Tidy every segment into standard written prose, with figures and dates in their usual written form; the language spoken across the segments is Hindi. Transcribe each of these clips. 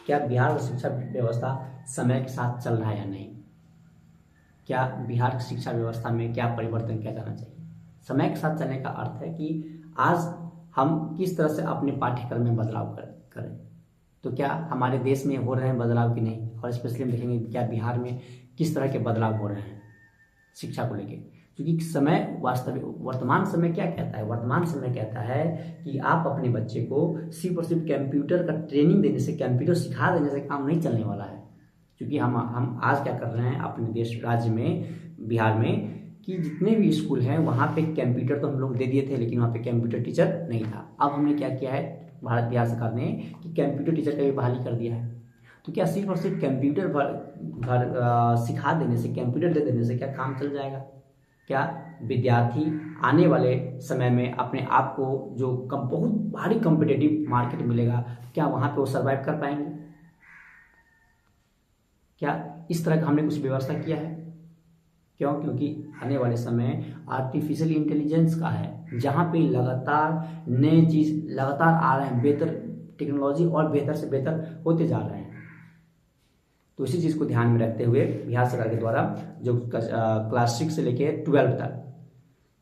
क्या बिहार का शिक्षा व्यवस्था समय के साथ चल रहा है या नहीं? क्या बिहार की शिक्षा व्यवस्था में क्या परिवर्तन किया जाना चाहिए? समय के साथ चलने का अर्थ है कि आज हम किस तरह से अपने पाठ्यक्रम में बदलाव करें। तो क्या हमारे देश में हो रहे हैं बदलाव कि नहीं, और स्पेशली हम देखेंगे क्या बिहार में किस तरह के बदलाव हो रहे हैं शिक्षा को लेके। क्योंकि समय वास्तविक वर्तमान समय क्या कहता है? वर्तमान समय कहता है कि आप अपने बच्चे को सिर्फ और सिर्फ कंप्यूटर का ट्रेनिंग देने से, कंप्यूटर सिखा देने से काम नहीं चलने वाला है। क्योंकि हम आज क्या कर रहे हैं अपने देश राज्य में, बिहार में, कि जितने भी स्कूल हैं वहाँ पे कंप्यूटर तो हम लोग दे दिए थे, लेकिन वहाँ पे कंप्यूटर टीचर नहीं था। अब हमने क्या किया है भारत बिहार सरकार ने कि कंप्यूटर टीचर का भी बहाली कर दिया है। तो क्या सिर्फ और सिर्फ कंप्यूटर सिखा देने से, कंप्यूटर दे देने से क्या काम चल जाएगा? क्या विद्यार्थी आने वाले समय में अपने आप को जो बहुत भारी कॉम्पिटिटिव मार्केट मिलेगा, क्या वहाँ पे वो सर्वाइव कर पाएंगे? क्या इस तरह का हमने कुछ व्यवस्था किया है? क्यों? क्योंकि आने वाले समय आर्टिफिशियल इंटेलिजेंस का है, जहाँ पे लगातार नए चीज़ लगातार आ रहे हैं, बेहतर टेक्नोलॉजी और बेहतर से बेहतर होते जा रहे हैं। तो इसी चीज़ को ध्यान में रखते हुए बिहार सरकार के द्वारा जो क्लास 6 से लेके 12 तक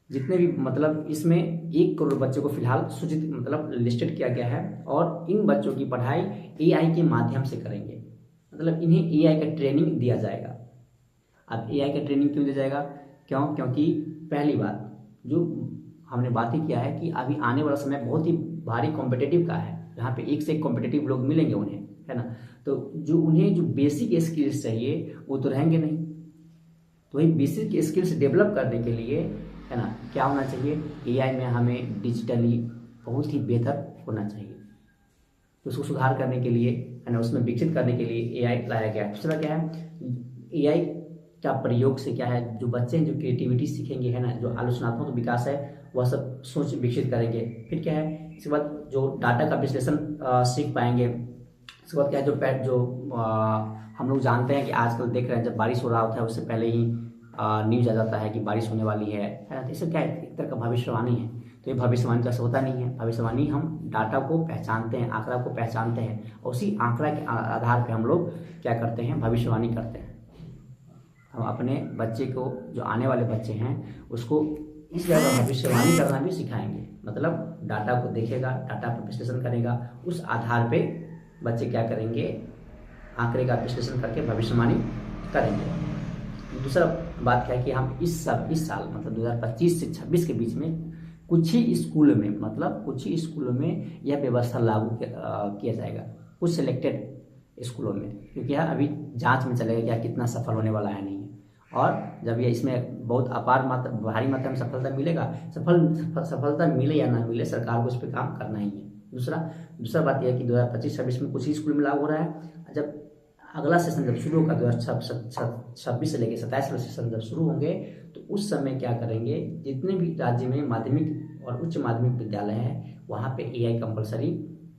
जितने भी मतलब इसमें 1 करोड़ बच्चों को फिलहाल सूचित मतलब लिस्टेड किया गया है, और इन बच्चों की पढ़ाई AI के माध्यम से करेंगे। मतलब इन्हें AI का ट्रेनिंग दिया जाएगा। अब AI का ट्रेनिंग क्यों दिया जाएगा? क्यों? क्योंकि पहली बात जो हमने बात ही किया है कि अभी आने वाला समय बहुत ही भारी कॉम्पिटिटिव का है, यहाँ पे एक से एक कॉम्पिटिटिव लोग मिलेंगे उन्हें, है ना। तो जो उन्हें जो बेसिक स्किल्स चाहिए वो तो रहेंगे नहीं। तो वही बेसिक स्किल्स डेवलप करने के लिए, है ना, क्या होना चाहिए? AI में हमें डिजिटली बहुत ही बेहतर होना चाहिए। तो उसको सुधार करने के लिए, है ना, उसमें विकसित करने के लिए AI लाया गया। दूसरा क्या है, AI का प्रयोग से क्या है, जो बच्चे हैं जो क्रिएटिविटी सीखेंगे, है ना, जो आलोचनात्मक विकास है वह सब सोच विकसित करेंगे। फिर क्या है, इसके बाद जो डाटा का विश्लेषण सीख पाएंगे। इसके बाद क्या है, हम लोग जानते हैं कि आजकल देख रहे हैं जब बारिश हो रहा होता है उससे पहले ही न्यूज आ जाता है कि बारिश होने वाली है ना। तो इससे क्या है, एक तरह का भविष्यवाणी है। तो ये भविष्यवाणी तो ऐसा होता नहीं है। भविष्यवाणी हम डाटा को पहचानते हैं, आंकड़ा को पहचानते हैं, और उसी आंकड़ा के आधार पर हम लोग क्या करते हैं, भविष्यवाणी करते हैं। हम अपने बच्चे को, जो आने वाले बच्चे हैं, उसको इस जगह भविष्यवाणी करना भी सिखाएंगे। मतलब डाटा को देखेगा, डाटा पर विश्लेषण करेगा, उस आधार पे बच्चे क्या करेंगे, आंकड़े का विश्लेषण करके भविष्यवाणी करेंगे। दूसरा बात क्या है कि हम इस साल मतलब 2025 से 26 के बीच में कुछ ही स्कूलों में, मतलब कुछ ही स्कूलों में यह व्यवस्था लागू किया जाएगा, कुछ सिलेक्टेड स्कूलों में। क्योंकि यह अभी जांच में चलेगा क्या कितना सफल होने वाला है नहीं है। और जब ये इसमें बहुत अपार मात्रा, भारी मात्रा में सफलता मिलेगा, सफलता मिले या ना मिले, सरकार को इस पर काम करना ही है। दूसरा बात यह है कि 2025-26 में कुछ ही स्कूल में लागू हो रहा है। जब अगला सेशन जब शुरू होगा 2026 से लेकर 27 वाले सेशन जब शुरू होंगे, तो उस समय क्या करेंगे, जितने भी राज्य में माध्यमिक और उच्च माध्यमिक विद्यालय हैं वहाँ पे AI कंपलसरी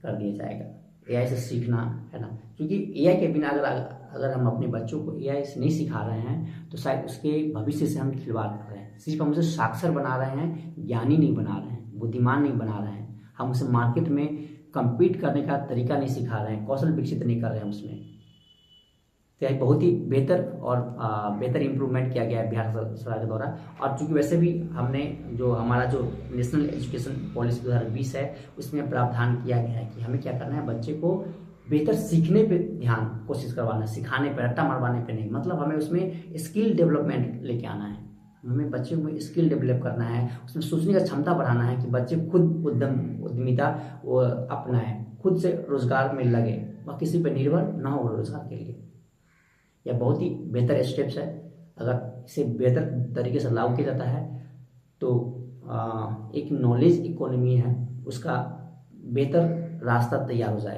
कर दिया जाएगा। AI से सीखना, है ना, क्योंकि AI के बिना अगर हम अपने बच्चों को AI से नहीं सिखा रहे हैं तो शायद उसके भविष्य से हम खिलवाड़ कर रहे हैं। सिर्फ हम उसे साक्षर बना रहे हैं, ज्ञानी नहीं बना रहे हैं, बुद्धिमान नहीं बना रहे हैं। हम उसे मार्केट में कम्पीट करने का तरीका नहीं सिखा रहे हैं, कौशल विकसित नहीं कर रहे हैं उसमें। तो यह बहुत ही बेहतर और बेहतर इम्प्रूवमेंट किया गया है बिहार सरकार के द्वारा। और चूंकि वैसे भी हमने जो हमारा जो नेशनल एजुकेशन पॉलिसी 2020 है उसमें प्रावधान किया गया है कि हमें क्या करना है, बच्चे को बेहतर सीखने पे ध्यान कोशिश करवाना है, सिखाने पे, रट्टा मरवाने पे नहीं। मतलब हमें उसमें स्किल डेवलपमेंट लेके आना है, हमें बच्चे को स्किल डेवलप करना है, उसमें सोचने का क्षमता बढ़ाना है कि बच्चे खुद उद्यमिता वो अपनाए, खुद से रोजगार में लगे, वह किसी पर निर्भर ना हो रोजगार के लिए। यह बहुत ही बेहतर स्टेप्स है। अगर इसे बेहतर तरीके से लागू किया जाता है तो एक नॉलेज इकोनॉमी है उसका बेहतर रास्ता तैयार हो जाएगा।